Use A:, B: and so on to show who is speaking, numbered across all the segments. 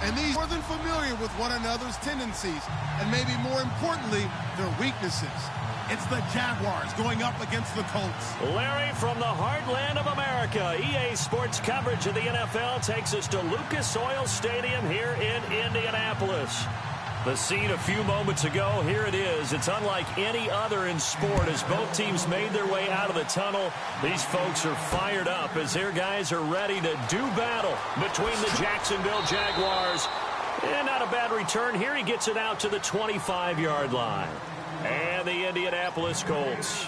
A: And these are more than familiar with one another's tendencies, and maybe more importantly, their weaknesses. It's the Jaguars going up against the Colts.
B: Larry, from the heartland of America, EA Sports coverage of the NFL takes us to Lucas Oil Stadium here in Indianapolis. The scene a few moments ago, here it is. It's unlike any other in sport as both teams made their way out of the tunnel. These folks are fired up as their guys are ready to do battle between the Jacksonville Jaguars. And not a bad return here. He gets it out to the 25-yard line. And the Indianapolis Colts.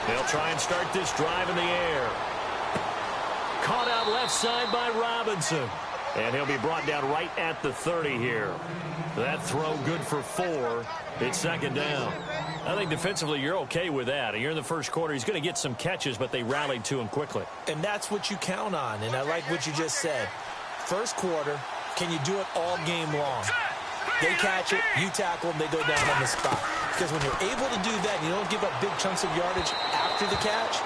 B: They'll try and start this drive in the air. Caught out left side by Robinson. And he'll be brought down right at the 30 here. That throw good for 4. It's second down. I think defensively you're okay with that. You're in the first quarter. He's going to get some catches, but they rallied to him quickly.
C: And that's what you count on. And I like what you just said. First quarter, can you do it all game long? They catch it, you tackle them, they go down on the spot. Because when you're able to do that, you don't give up big chunks of yardage after the catch,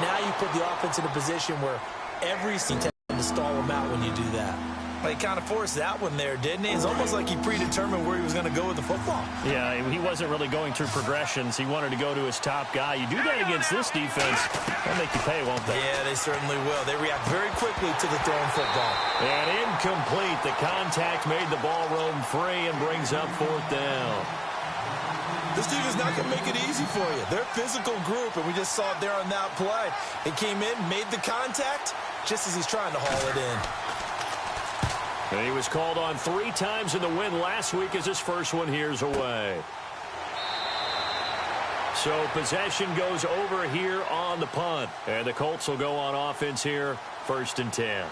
C: now you put the offense in a position where every team tends to stall them out when you do that. Well, he kind of forced that one there, didn't he? It's almost like he predetermined where he was going to go with the football.
B: Yeah, he wasn't really going through progressions. He wanted to go to his top guy. You do that against this defense, they'll make you pay, won't they?
C: Yeah, they certainly will. They react very quickly to the thrown football.
B: And incomplete. The contact made the ball roam free and brings up fourth down.
C: This team is not going to make it easy for you. They're a physical group, and we just saw it there on that play. They came in, made the contact, just as he's trying to haul it in.
B: And he was called on 3 times in the win last week as his first one here's away. So possession goes over here on the punt. And the Colts will go on offense here, 1st and 10.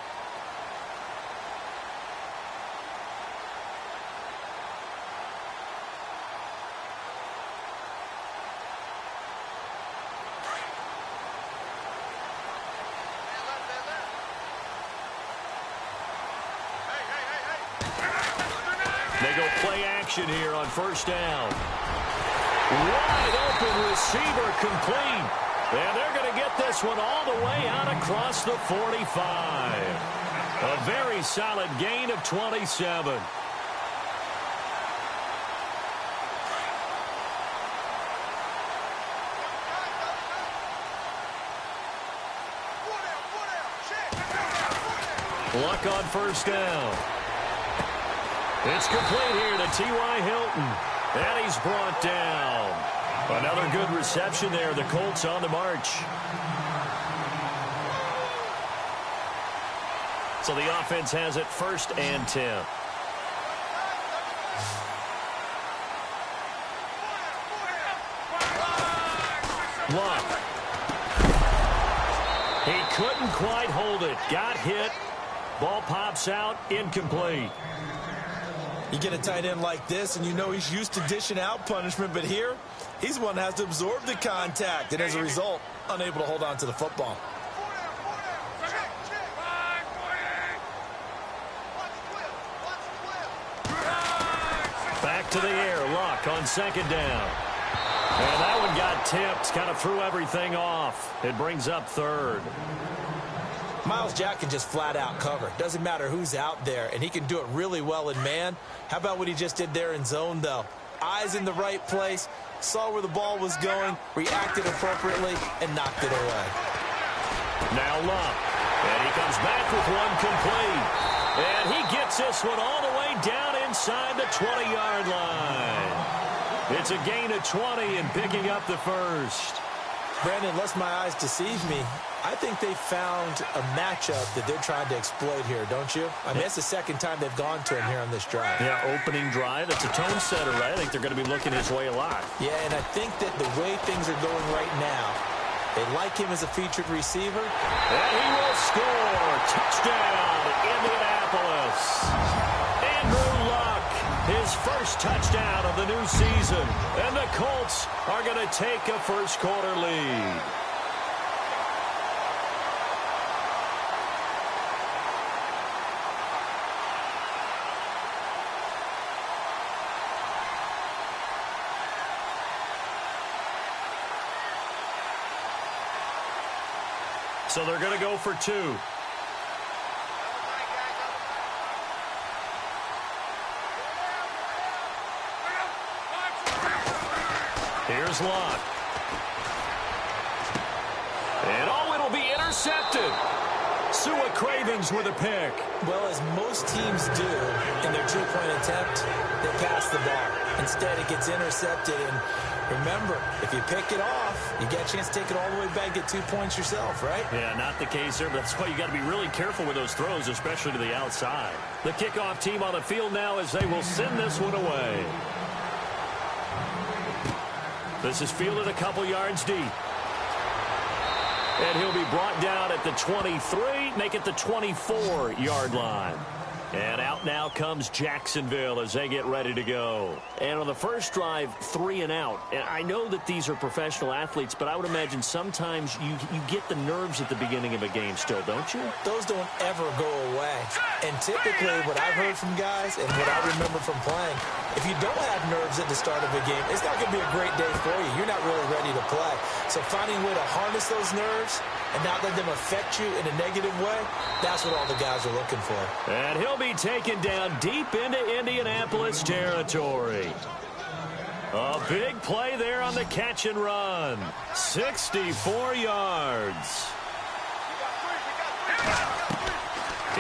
B: They go play action here on 1st down. Wide open receiver complete. And they're going to get this one all the way out across the 45. A very solid gain of 27. Luck on 1st down. It's complete here to T.Y. Hilton. And he's brought down. Another good reception there. The Colts on the march. So the offense has it 1st and 10. Luck. He couldn't quite hold it. Got hit. Ball pops out. Incomplete.
C: You get a tight end like this, and you know he's used to dishing out punishment, but here, he's the one that has to absorb the contact, and as a result, unable to hold on to the football.
B: Back to the air. Luck on 2nd down. And that one got tipped. Kind of threw everything off. It brings up 3rd.
C: Myles Jack can just flat out cover. Doesn't matter who's out there, and he can do it really well in man. How about what he just did there in zone, though? Eyes in the right place, saw where the ball was going, reacted appropriately, and knocked it away.
B: Now Luck. And he comes back with one complete. And he gets this one all the way down inside the 20-yard line. It's a gain of 20 and picking up the 1st.
C: Brandon, unless my eyes deceive me, I think they found a matchup that they're trying to exploit here, don't you? I mean, that's the 2nd time they've gone to him here on this drive.
B: Yeah, opening drive. It's a tone setter, right? I think they're going to be looking his way a lot.
C: Yeah, and I think that the way things are going right now, they like him as a featured receiver.
B: And he will score. Touchdown, Indianapolis. Andrew Luck, his first touchdown of the new season. And the Colts are going to take a first-quarter lead. So they're going to go for 2. Here's Locke. And it'll be intercepted. Sua Cravens with a pick.
C: Well, as most teams do in their two-point attempt, they pass the ball. Instead, it gets intercepted. And remember, if you pick it off, you get a chance to take it all the way back, get 2 points yourself, right?
B: Yeah, not the case there, but that's why you got to be really careful with those throws, especially to the outside. The kickoff team on the field now as they will send this one away. This is fielded a couple yards deep. And he'll be brought down at the 23, make it the 24-yard line. And out now comes Jacksonville as they get ready to go. And on the first drive, 3 and out. And I know that these are professional athletes, but I would imagine sometimes you get the nerves at the beginning of a game still, don't you?
C: Those don't ever go away. And typically what I've heard from guys and what I remember from playing, if you don't have nerves at the start of a game, it's not going to be a great day for you. You're not really ready to play. So finding a way to harness those nerves and not let them affect you in a negative way, that's what all the guys are looking for.
B: And he'll be taken down deep into Indianapolis territory. A big play there on the catch and run. 64 yards.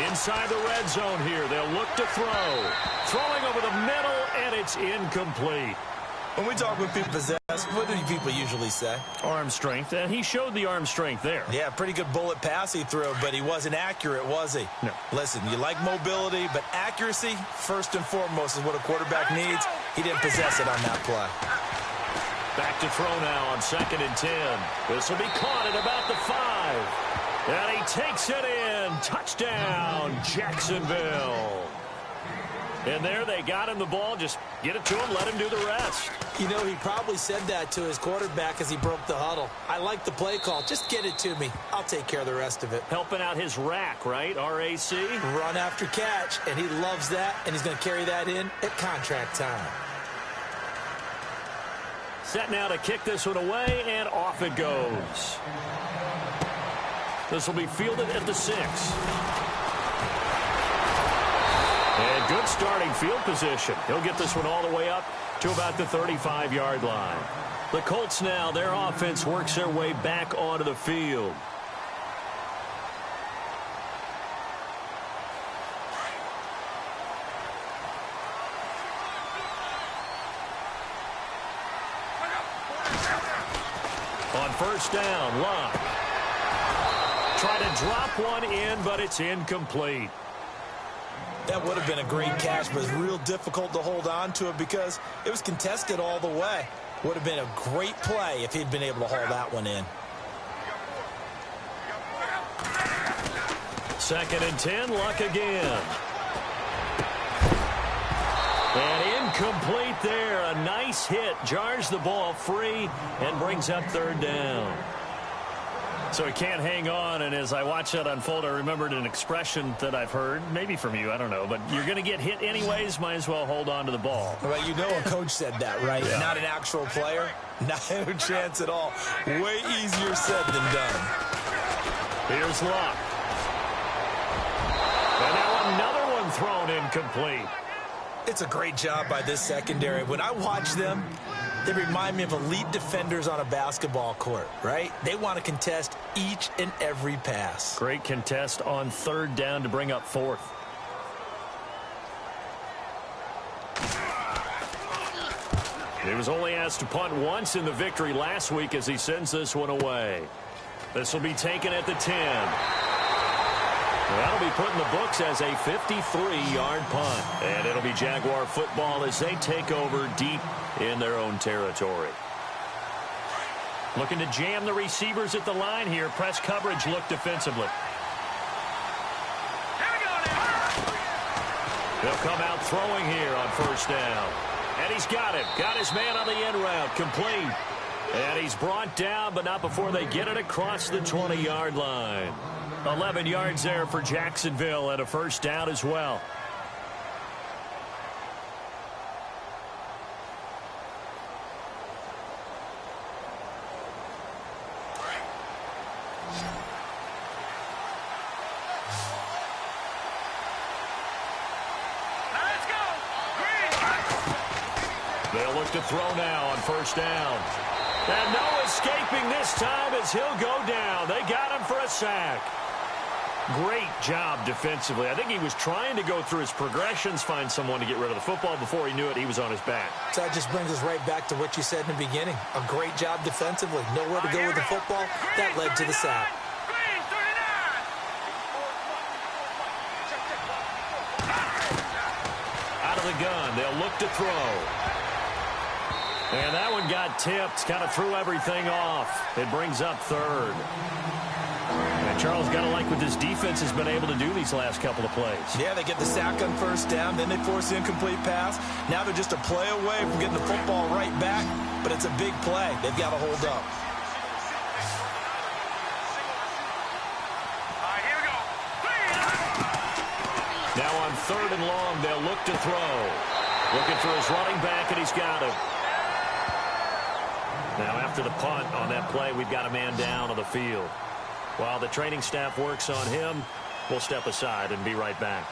B: Inside the red zone here, they'll look to throw. Throwing over the middle, and it's incomplete.
C: When we talk with people possessed, what do people usually say?
B: Arm strength, and he showed the arm strength there.
C: Yeah, pretty good bullet pass he threw, but he wasn't accurate, was he?
B: No.
C: Listen, you like mobility, but accuracy, first and foremost, is what a quarterback needs. He didn't possess it on that play.
B: Back to throw now on 2nd and 10. This will be caught at about the 5. And he takes it in. Touchdown, Jacksonville. And there they got him the ball. Just get it to him, let him do the rest.
C: You know, he probably said that to his quarterback as he broke the huddle. I like the play call. Just get it to me. I'll take care of the rest of it.
B: Helping out his rack, right? R-A-C?
C: Run after catch, and he loves that, and he's going to carry that in at contract time.
B: Set now to kick this one away, and off it goes. This will be fielded at the 6. And good starting field position. He'll get this one all the way up to about the 35-yard line. The Colts now, their offense works their way back onto the field. On first down, Locke. Try to drop one in, but it's incomplete.
C: That would have been a great catch, but it's real difficult to hold on to it because it was contested all the way. Would have been a great play if he'd been able to haul that one in.
B: 2nd and 10, Luck again. And incomplete there. A nice hit. Jars the ball free and brings up 3rd down. So he can't hang on, and as I watch that unfold, I remembered an expression that I've heard, maybe from you, I don't know, but you're going to get hit anyways, might as well hold on to the ball.
C: Well, you know a coach said that, right? Yeah. Not an actual player. Not a chance at all. Way easier said than done.
B: Here's Locke. And now another one thrown incomplete.
C: It's a great job by this secondary. When I watch them, they remind me of elite defenders on a basketball court, right? They want to contest each and every pass.
B: Great contest on 3rd down to bring up 4th. He was only asked to punt once in the victory last week as he sends this one away. This will be taken at the 10. That'll be put in the books as a 53-yard punt. And it'll be Jaguar football as they take over deep in their own territory. Looking to jam the receivers at the line here. Press coverage look defensively. They'll come out throwing here on 1st down. And he's got him. Got his man on the end route. Complete. And he's brought down, but not before they get it across the 20-yard line. 11 yards there for Jacksonville and a 1st down as well. to throw now on first down. And no escaping this time as he'll go down. They got him for a sack. Great job defensively. I think he was trying to go through his progressions, find someone to get rid of the football. Before he knew it, he was on his back.
C: So that just brings us right back to what you said in the beginning. A great job defensively. Nowhere to go with the football. That led to the sack.
B: Out of the gun. They'll look to throw. And that one got tipped. Kind of threw everything off. It brings up third. And Charles, got to like what this defense has been able to do these last couple of plays.
C: Yeah, they get the sack on first down, then they force the incomplete pass. Now they're just a play away from getting the football right back, but it's a big play. They've got to hold up.
D: Here we go.
B: Now on third and long, they'll look to throw. Looking for his running back, and he's got him. Now after the punt on that play, we've got a man down on the field. While the training staff works on him, we'll step aside and be right back.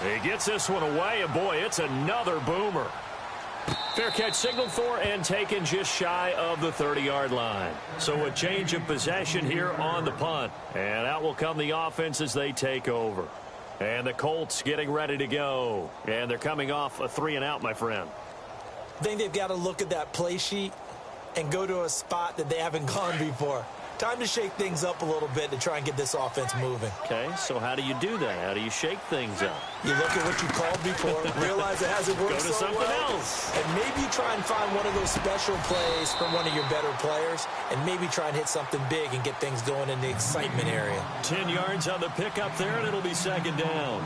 B: He gets this one away, and boy, it's another boomer. Fair catch signaled for and taken just shy of the 30-yard line. So a change of possession here on the punt. And out will come the offense as they take over. And the Colts getting ready to go. And they're coming off a 3-and-out, my friend.
C: I think they've got to look at that play sheet and go to a spot that they haven't gone before. Time to shake things up a little bit to try and get this offense moving.
B: Okay, so how do you do that? How do you shake things up?
C: You look at what you called before, realize it hasn't worked
B: Go to
C: so
B: something
C: well,
B: else.
C: and maybe you try and find one of those special plays from one of your better players, and maybe try and hit something big and get things going in the excitement area.
B: 10 yards on the pickup there, and it'll be second down.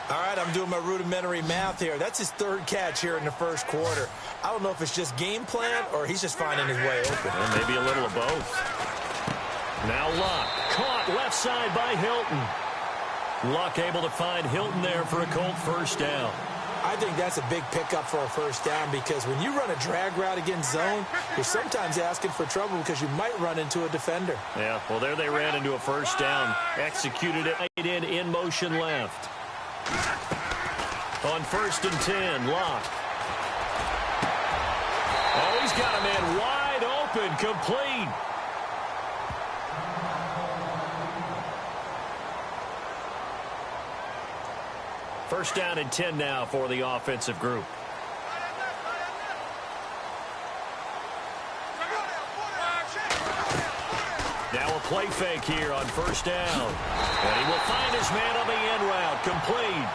C: All right, I'm doing my rudimentary math here. That's his third catch here in the first quarter. I don't know if it's just game plan or he's just finding his way open.
B: Well, maybe a little of both. Now Luck, caught left side by Hilton. Luck able to find Hilton there for a Colt first down.
C: I think that's a big pickup for a first down because when you run a drag route against zone, you're sometimes asking for trouble because you might run into a defender.
B: Yeah, well, there they ran into a first down. Executed it in motion left. On 1st and 10, Luck. Oh, he's got a man wide open, complete. First down and 10 now for the offensive group. Now a play fake here on first down. And he will find his man on the end route. Complete.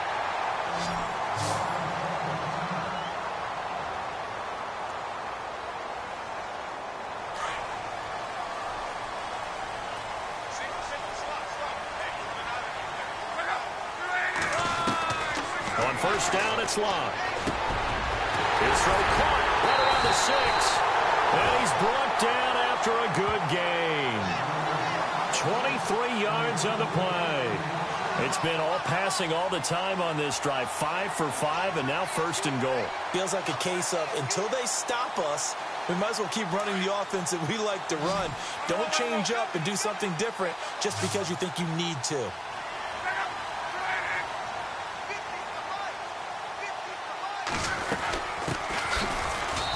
B: On first down, it's Luck. His throw caught right around the 6. And he's brought down after a good gain. 23 yards on the play. It's been all passing all the time on this drive. 5 for 5, and now 1st and goal.
C: Feels like a case of until they stop us, we might as well keep running the offense that we like to run. Don't change up and do something different just because you think you need to.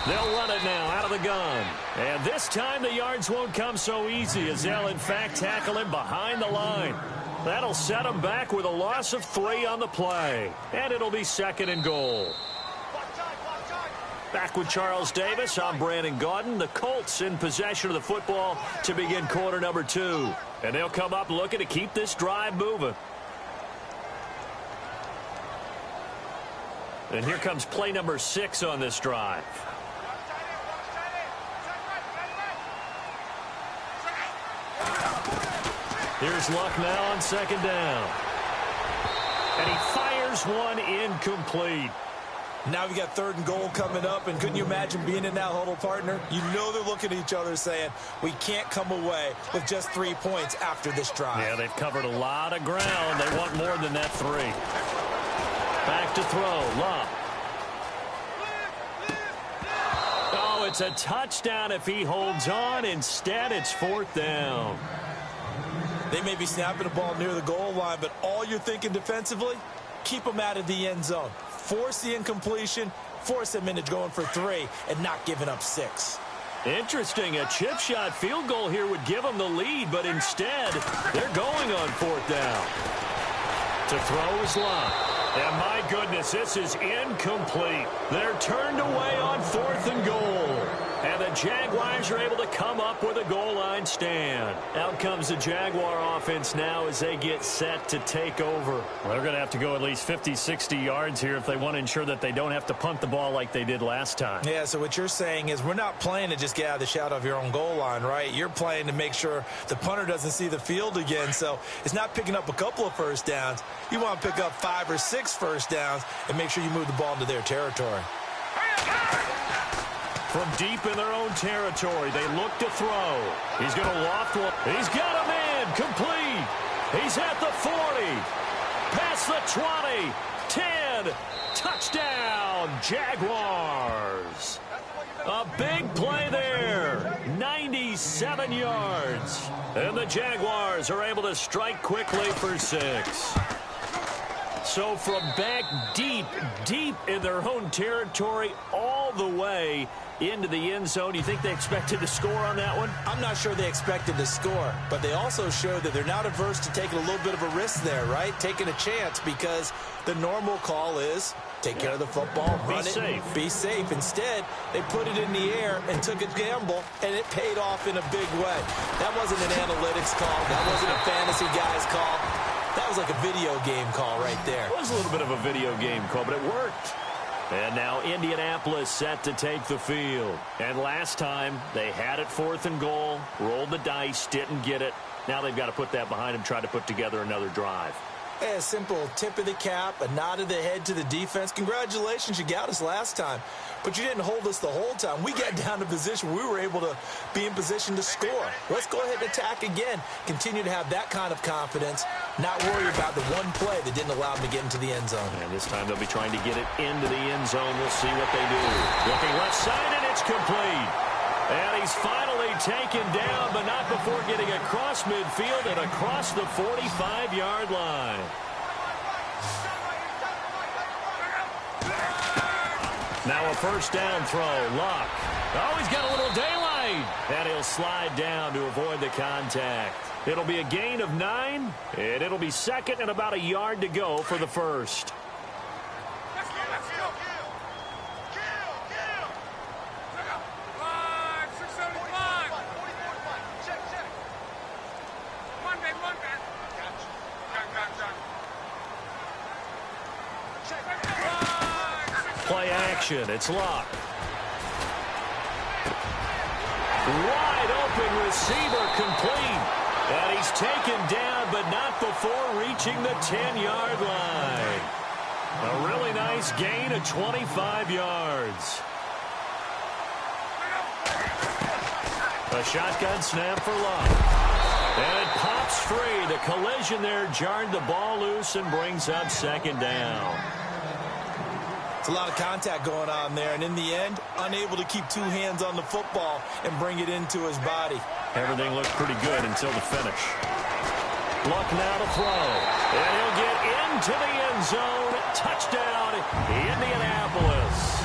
B: They'll run it now out of the gun. And this time the yards won't come so easy as they'll, in fact, tackle him behind the line. That'll set him back with a loss of 3 on the play. And it'll be 2nd and goal. Back with Charles Davis, I'm Brandon Gaudin. The Colts in possession of the football to begin quarter number 2. And they'll come up looking to keep this drive moving. And here comes play number 6 on this drive. Here's Luck now on 2nd down. And he fires one incomplete.
C: Now we got 3rd and goal coming up, and couldn't you imagine being in that huddle, partner? You know they're looking at each other saying, we can't come away with just 3 points after this drive.
B: Yeah, they've covered a lot of ground. They want more than that 3. Back to throw, Luck. Oh, it's a touchdown if he holds on. Instead, it's 4th down.
C: They may be snapping the ball near the goal line, but all you're thinking defensively, keep them out of the end zone. Force the incompletion, force them into going for 3, and not giving up 6.
B: Interesting. A chip shot field goal here would give them the lead, but instead, they're going on 4th down. To throw is Locke. And my goodness, this is incomplete. They're turned away on 4th and goal. And the Jaguars are able to come up with a goal line stand. Out comes the Jaguar offense now as they get set to take over. Well, they're going to have to go at least 50, 60 yards here if they want to ensure that they don't have to punt the ball like they did last time.
C: Yeah, so what you're saying is we're not playing to just get out of the shadow of your own goal line, right? You're playing to make sure the punter doesn't see the field again. So it's not picking up a couple of first downs. You want to pick up 5 or 6 first downs and make sure you move the ball into their territory.
B: From deep in their own territory, they look to throw. He's going to loft one. He's got him in. Complete. He's at the 40. Past the 20. 10. Touchdown, Jaguars. A big play there. 97 yards. And the Jaguars are able to strike quickly for 6. So from back deep in their own territory all the way into the end zone, you think they expected to score on that one?
C: I'm not sure they expected to score, but they also showed that they're not averse to taking a little bit of a risk there, right? Taking a chance, because the normal call is take care of the football, run it, be safe. Instead, they put it in the air and took a gamble, and it paid off in a big way. That wasn't an analytics call. That wasn't a fantasy guy's call. That was like a video game call right there.
B: It was a little bit of a video game call, but it worked. And now Indianapolis set to take the field. And last time, they had it 4th and goal, rolled the dice, didn't get it. Now they've got to put that behind them, try to put together another drive.
C: A simple tip of the cap, a nod of the head to the defense. Congratulations, you got us last time. But you didn't hold us the whole time. We got down to position. We were able to be in position to score. Let's go ahead and attack again. Continue to have that kind of confidence. Not worry about the one play that didn't allow them to get into the end zone.
B: And this time they'll be trying to get it into the end zone. We'll see what they do. Looking left side, and it's complete. And he's finally taken down, but not before getting across midfield and across the 45-yard line. Now a first down throw. Locke. Oh, he's got a little daylight. And he'll slide down to avoid the contact. It'll be a gain of 9, and it'll be 2nd and about a yard to go for the first. Play action. It's Locke. Wide open receiver, complete. And he's taken down, but not before reaching the 10-yard line. A really nice gain of 25 yards. A shotgun snap for Locke. And it pops free. The collision there jarred the ball loose and brings up 2nd down.
C: A lot of contact going on there, and in the end, unable to keep 2 hands on the football and bring it into his body.
B: Everything looked pretty good until the finish. Luck now to throw. And he'll get into the end zone. Touchdown, Indianapolis.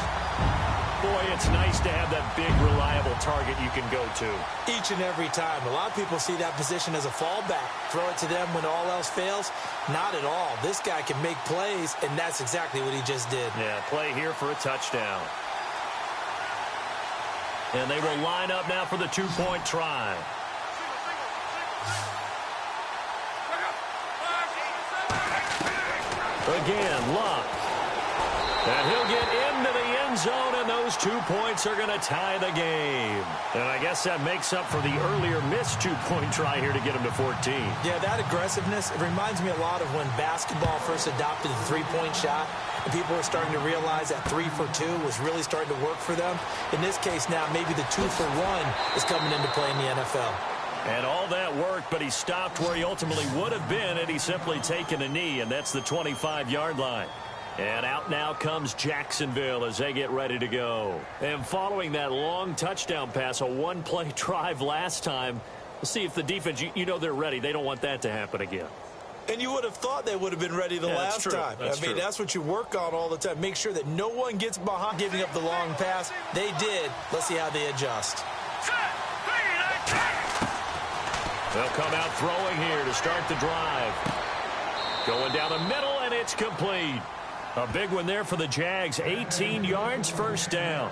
B: Boy, it's nice to have that big, reliable target you can go to.
C: Each and every time. A lot of people see that position as a fallback. Throw it to them when all else fails. Not at all. This guy can make plays, and that's exactly what he just did.
B: Yeah, play here for a touchdown. And they will line up now for the 2-point try. Again, Locke. And he'll get into the end zone, and those 2 points are going to tie the game. And I guess that makes up for the earlier missed 2-point try here to get him to 14.
C: Yeah, that aggressiveness, it reminds me a lot of when basketball first adopted the 3-point shot, and people were starting to realize that 3 for 2 was really starting to work for them. In this case now, maybe the 2 for 1 is coming into play in the NFL.
B: And all that worked, but he stopped where he ultimately would have been had he simply taken a knee, and that's the 25-yard line. And out now comes Jacksonville as they get ready to go. And following that long touchdown pass, a one-play drive last time, We'll see if the defense, you know they're ready. They don't want that to happen again.
C: And you would have thought they would have been ready the last time. That's what you work on all the time. Make sure that no one gets behind giving up the long pass. They did. Let's see how they adjust.
B: They'll come out throwing here to start the drive. Going down the middle, and it's complete. A big one there for the Jags. 18 yards, first down.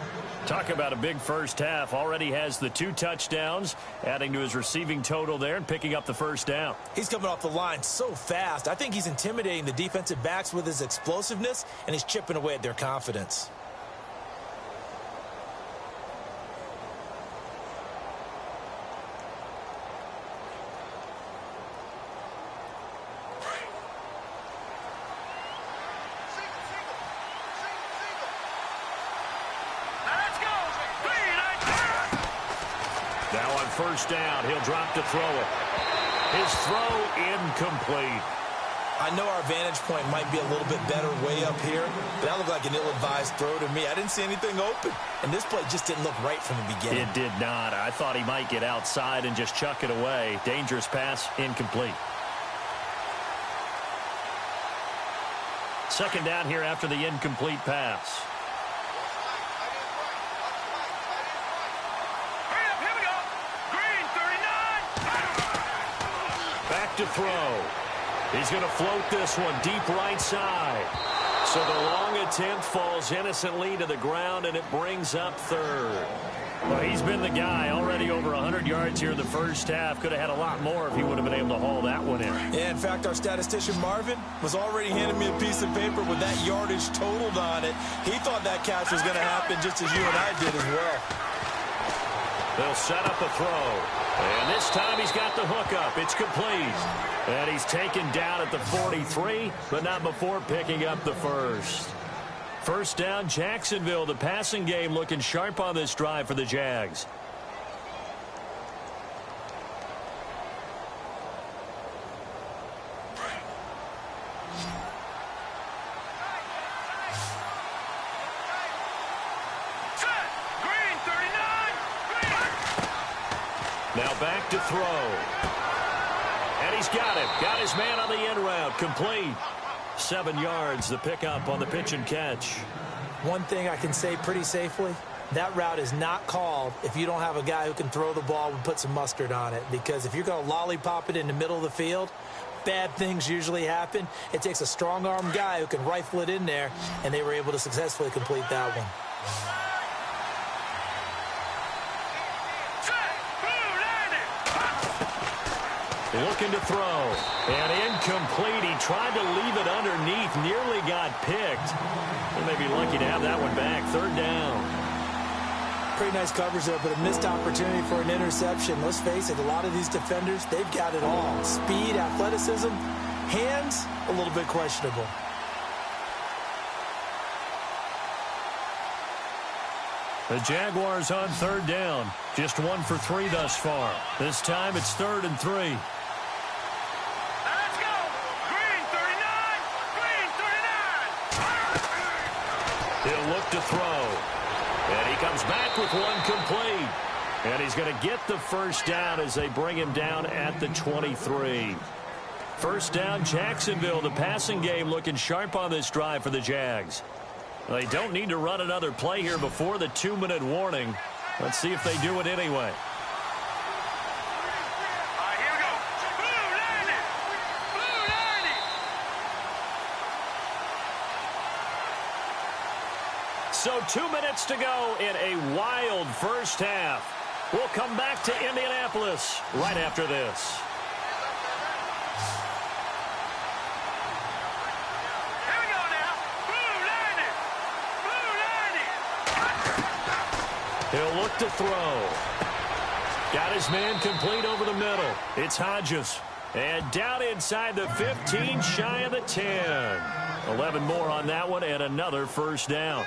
B: Talk about a big first half. Already has the 2 touchdowns, adding to his receiving total there and picking up the first down.
C: He's coming off the line so fast. I think he's intimidating the defensive backs with his explosiveness, and he's chipping away at their confidence.
B: First down. He'll drop to throw it. His throw incomplete.
C: I know our vantage point might be a little bit better way up here, but that looked like an ill-advised throw to me. I didn't see anything open, and this play just didn't look right from the beginning.
B: It did not. I thought he might get outside and just chuck it away. Dangerous pass, incomplete. Second down here after the incomplete pass. To throw. He's going to float this one deep right side. So the long attempt falls innocently to the ground, and it brings up third. Well, he's been the guy. Already over 100 yards here in the first half. Could have had a lot more if he would have been able to haul that one in.
C: Yeah, in fact, our statistician Marvin was already handing me a piece of paper with that yardage totaled on it. He thought that catch was going to happen just as you and I did as well.
B: They'll set up a throw. And this time he's got the hook up. It's complete. And he's taken down at the 43, but not before picking up the first. First down, Jacksonville. The passing game looking sharp on this drive for the Jags. Now back to throw. And he's got it. Got his man on the end route. Complete. 7 yards, the pickup on the pitch and catch.
C: One thing I can say pretty safely, that route is not called if you don't have a guy who can throw the ball and put some mustard on it. Because if you're going to lollipop it in the middle of the field, bad things usually happen. It takes a strong-arm guy who can rifle it in there, and they were able to successfully complete that one.
B: Looking to throw. And incomplete. He tried to leave it underneath. Nearly got picked. They may be lucky to have that one back. Third down.
C: Pretty nice coverage there, but a missed opportunity for an interception. Let's face it, a lot of these defenders, they've got it all. Speed, athleticism, hands, a little bit questionable.
B: The Jaguars on third down. Just 1 for 3 thus far. This time it's 3rd and 3. He'll look to throw. And he comes back with one complete. And he's going to get the first down as they bring him down at the 23. First down, Jacksonville. The passing game looking sharp on this drive for the Jags. They don't need to run another play here before the 2-minute warning. Let's see if they do it anyway. So 2 minutes to go in a wild first half. We'll come back to Indianapolis right after this.
D: Here we go now. Blue 90.
B: He'll look to throw. Got his man complete over the middle. It's Hodges. And down inside the 15, shy of the 10. 11 more on that one and another first down.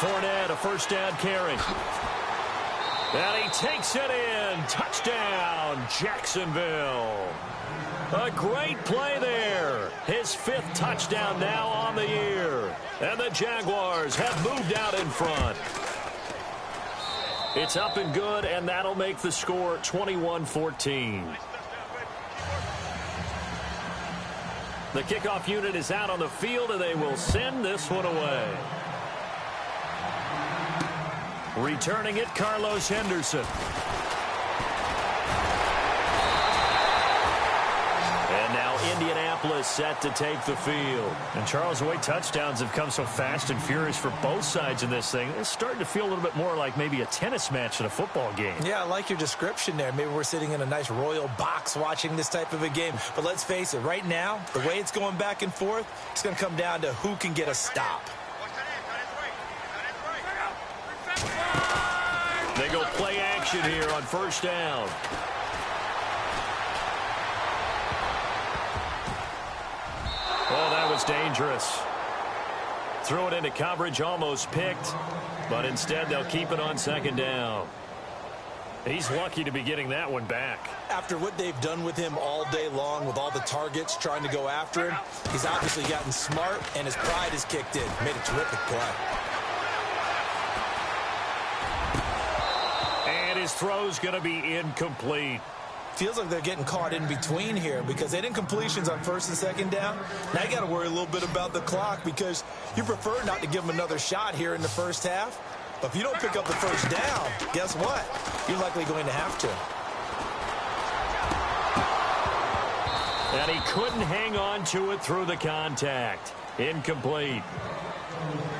B: Fournette, a first down carry. And he takes it in. Touchdown, Jacksonville. A great play there. His 5th touchdown now on the year. And the Jaguars have moved out in front. It's up and good, and that'll make the score 21-14. The kickoff unit is out on the field, and they will send this one away. Returning it, Carlos Henderson. And now Indianapolis set to take the field. And Charles, the way touchdowns have come so fast and furious for both sides in this thing, it's starting to feel a little bit more like maybe a tennis match than a football game. Yeah, I like your description there. Maybe we're sitting in a nice royal box watching this type of a game. But let's face it, right now, the way it's going back and forth, it's going to come down to who can get a stop. They go play action here on first down. Oh, that was dangerous. Threw it into coverage, almost picked, but instead they'll keep it on second down. He's lucky to be getting that one back. After what they've done with him all day long with all the targets trying to go after him, he's obviously gotten smart, and his pride has kicked in. Made a terrific play. And his throw's going to be incomplete. Feels like they're getting caught in between here because they didn't completions on first and second down. Now you got to worry a little bit about the clock because you prefer not to give them another shot here in the first half. But if you don't pick up the first down, guess what? You're likely going to have to. And he couldn't hang on to it through the contact. Incomplete.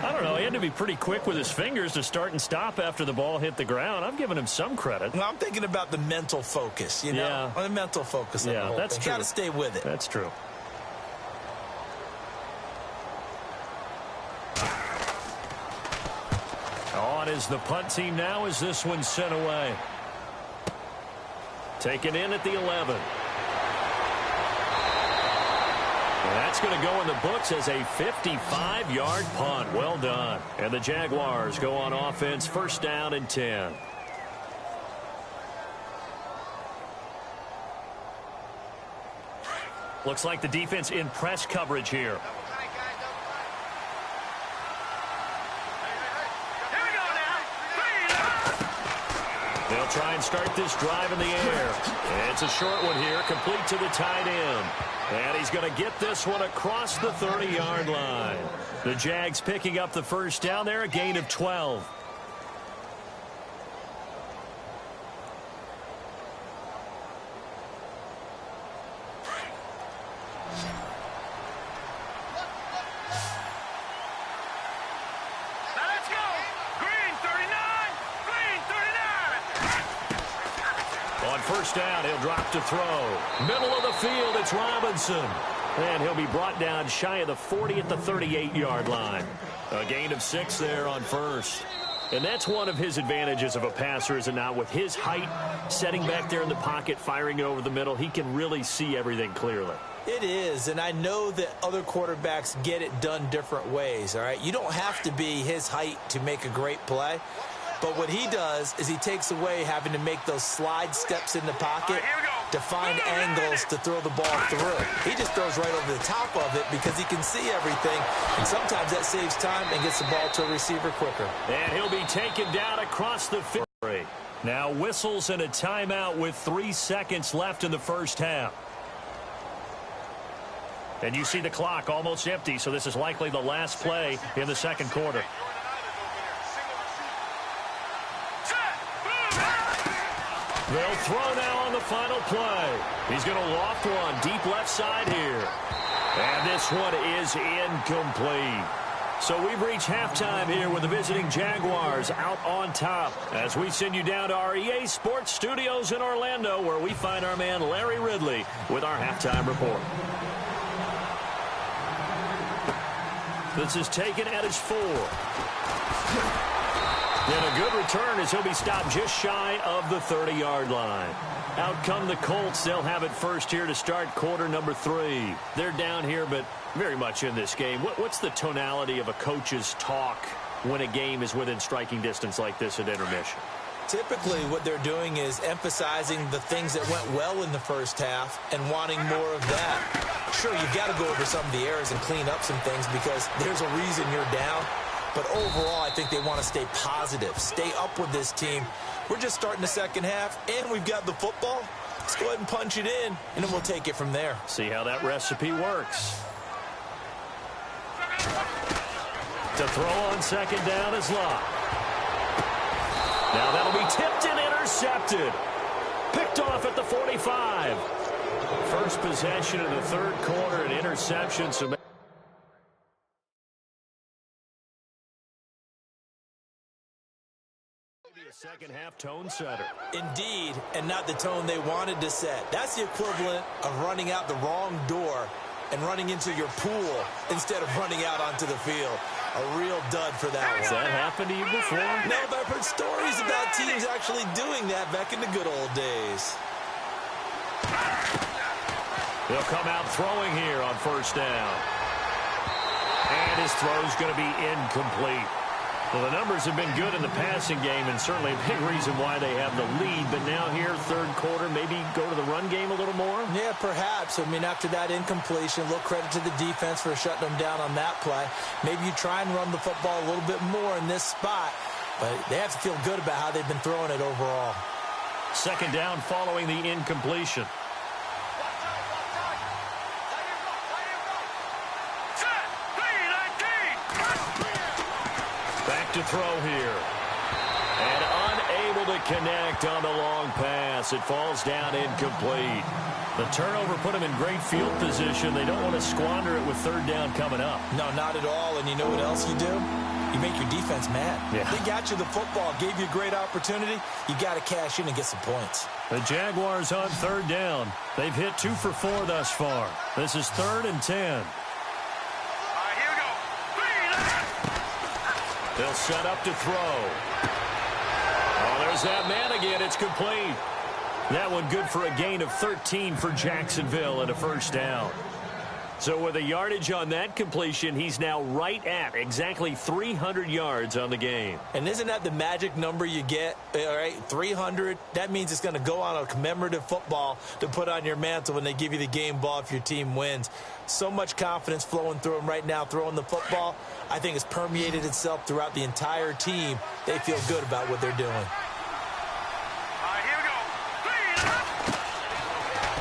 B: I don't know. He had to be pretty quick with his fingers to start and stop after the ball hit the ground. I'm giving him some credit. Well, I'm thinking about the mental focus, you know? Yeah. The mental focus of the whole thing. Got to stay with it. That's true. On is the punt team now as this one's sent away. Taken in at the 11. That's going to go in the books as a 55-yard punt. Well done. And the Jaguars go on offense, first down and 10. Looks like the defense in press coverage here. They'll try and start this drive in the air. It's a short one here, complete to the tight end. And he's going to get this one across the 30-yard line. The Jags picking up the first down there, a gain of 12.
D: Let's go! Green 39! Green 39!
B: On first down, he'll drop to throw. Middle of the field, it's Robinson. And he'll be brought down shy of the 40 at the 38-yard line. A gain of 6 there on first. And that's one of his advantages of a passer, is it not? With his height, setting back there in the pocket, firing over the middle, he can really see everything clearly. It is, and I know that other quarterbacks get it done different ways, all right? You don't have to be his height to make a great play. But what he does is he takes away having to make those slide steps in the pocket to find angles to throw the ball through. He just throws right over the top of it because he can see everything, and sometimes that saves time and gets the ball to a receiver quicker. And he'll be taken down across the field. Now whistles and a timeout with 3 seconds left in the first half. And you see the clock almost empty, so this is likely the last play in the second quarter. They'll throw now on the final play. He's going to loft one deep left side here. And this one is incomplete. So we've reached halftime here with the visiting Jaguars out on top as we send you down to our EA Sports Studios in Orlando, where we find our man Larry Ridley with our halftime report. This is taken at his 4. And a good return as he'll be stopped just shy of the 30-yard line. Out come the Colts. They'll have it first here to start quarter number 3. They're down here, but very much in this game. What's the tonality of a coach's talk when a game is within striking distance like this at intermission?
C: typically what they're doing is emphasizing the things that went well in the first half and wanting more of that. Sure, you've got to go over some of the errors and clean up some things because there's a reason you're down. But overall, I think they want to stay positive, stay up with this team. We're just starting the second half, and we've got the football. Let's go ahead and punch it in, and then we'll take it from there.
B: See how that recipe works. To throw on second down is Locke. Now that'll be tipped and intercepted. Picked off at the 45. First possession in the third quarter, an interception. So second half tone setter.
C: Indeed, and not the tone they wanted to set. That's the equivalent of running out the wrong door and running into your pool instead of running out onto the field. A real dud for that one.
B: Has that happened to you before?
C: No, but I've heard stories about teams actually doing that back in the good old days.
B: They'll come out throwing here on first down. And his throw's going to be incomplete. Well, the numbers have been good in the passing game and certainly a big reason why they have the lead. But now here, third quarter, maybe go to the run game a little more?
C: Yeah, perhaps. I mean, after that incompletion, a little credit to the defense for shutting them down on that play. Maybe you try and run the football a little bit more in this spot. But they have to feel good about how they've been throwing it overall.
B: Second down following the incompletion. To throw here. And unable to connect on the long pass. It falls down incomplete. The turnover put him in great field position. They don't want to squander it with third down coming up.
C: No, not at all. And you know what else you do? You make your defense mad.
B: Yeah.
C: They got you the football, gave you a great opportunity. You got to cash in and get some points.
B: The Jaguars on third down. They've hit 2 for 4 thus far. This is 3rd and 10. They'll set up to throw. Oh, there's that man again. It's complete. That one good for a gain of 13 for Jacksonville and a first down. So with a yardage on that completion, he's now right at exactly 300 yards on the game.
C: And isn't that the magic number you get? All right, 300. That means it's going to go on a commemorative football to put on your mantle when they give you the game ball if your team wins. So much confidence flowing through him right now, throwing the football. I think it's permeated itself throughout the entire team. They feel good about what they're doing.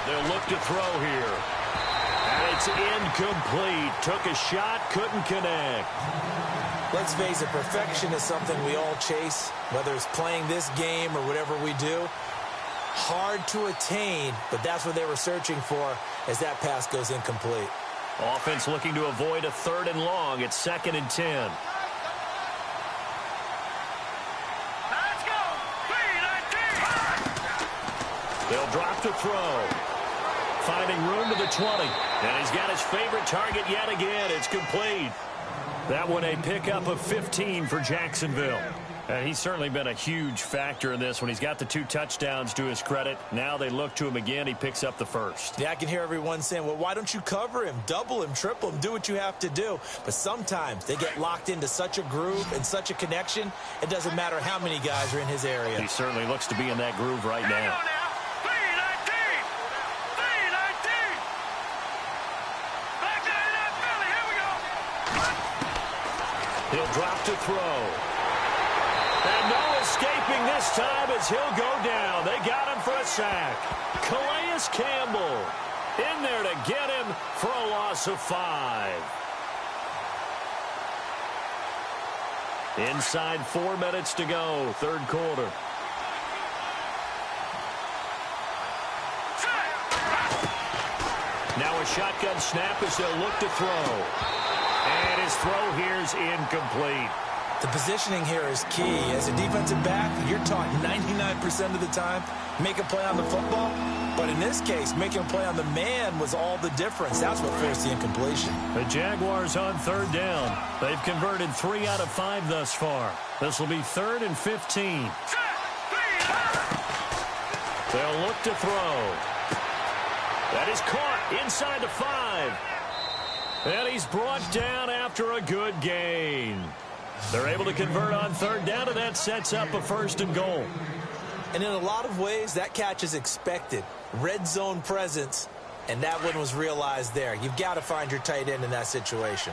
B: They'll look to throw here. And it's incomplete. Took a shot, couldn't connect.
C: Let's face it, perfection is something we all chase, whether it's playing this game or whatever we do. Hard to attain, but that's what they were searching for as that pass goes incomplete.
B: Offense looking to avoid a 3rd and long. It's 2nd and 10.
D: Let's go!
B: They'll drop to throw. Finding room to the 20. And he's got his favorite target yet again. It's complete. That one a pickup of 15 for Jacksonville. And he's certainly been a huge factor in this when he's got the 2 touchdowns to his credit. Now they look to him again. He picks up the first.
C: Yeah, I can hear everyone saying, well, why don't you cover him, double him, triple him, do what you have to do. But sometimes they get locked into such a groove and such a connection, it doesn't matter how many guys are in his area.
B: He certainly looks to be in that groove right now. He'll drop to throw. And no escaping this time as he'll go down. They got him for a sack. Calais Campbell in there to get him for a loss of 5. Inside 4 minutes to go, third quarter. Now a shotgun snap as they'll look to throw. And his throw here is incomplete.
C: The positioning here is key. As a defensive back, you're taught 99% of the time, make a play on the football. But in this case, making a play on the man was all the difference. That's what forced the incompletion.
B: The Jaguars on third down. They've converted 3 out of 5 thus far. This will be 3rd and 15. They'll look to throw. That is caught inside the 5. And he's brought down after a good gain. They're able to convert on third down, and that sets up a 1st and goal.
C: And in a lot of ways, that catch is expected. Red zone presence, and that one was realized there. You've got to find your tight end in that situation.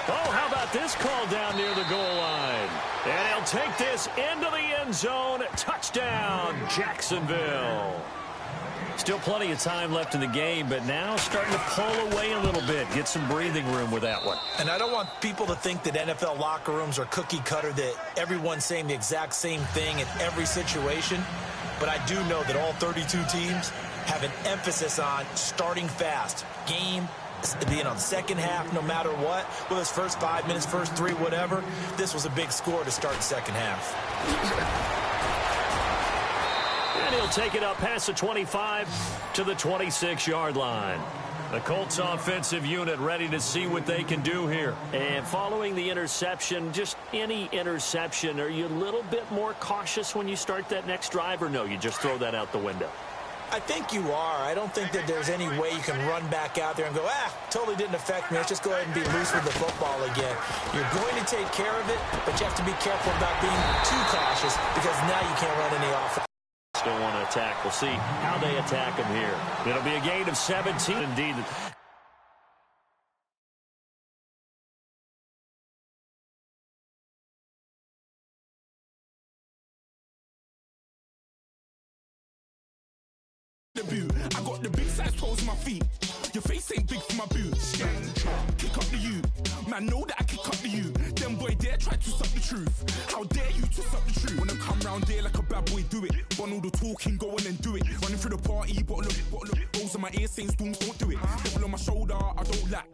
B: Oh, how about this call down near the goal line? And he'll take this into the end zone. Touchdown, Jacksonville. Still plenty of time left in the game, but now starting to pull away a little bit. Get some breathing room with that one.
C: And I don't want people to think that NFL locker rooms are cookie cutter, that everyone's saying the exact same thing in every situation. But I do know that all 32 teams have an emphasis on starting fast. Game being on second half no matter what. Whether it's first 5 minutes, first 3, whatever. This was a big score to start the second half.
B: And he'll take it up past the 25 to the 26-yard line. The Colts offensive unit ready to see what they can do here. And following the interception, just any interception, are you a little bit more cautious when you start that next drive, or no, you just throw that out the window?
C: I think you are. I don't think that there's any way you can run back out there and go, totally didn't affect me. Let's just go ahead and be loose with the football again. You're going to take care of it, but you have to be careful about being too cautious because now you can't run any offense.
B: Still want to attack. We'll see how they attack him here. It'll be a gain of 17. Indeed.
E: I got the big size toes on my feet. Your face ain't big for my boots. Kick up the you. Man, know that I kick up the you. Them boy dare try to suck the truth. How dare you to suck the truth? Wanna come round there like a bad boy, do it. Want all the talking, go on and do it. Running through the party, bottle up. Rolls on my ear saying storms, don't do it. Devil on my shoulder, I don't lack.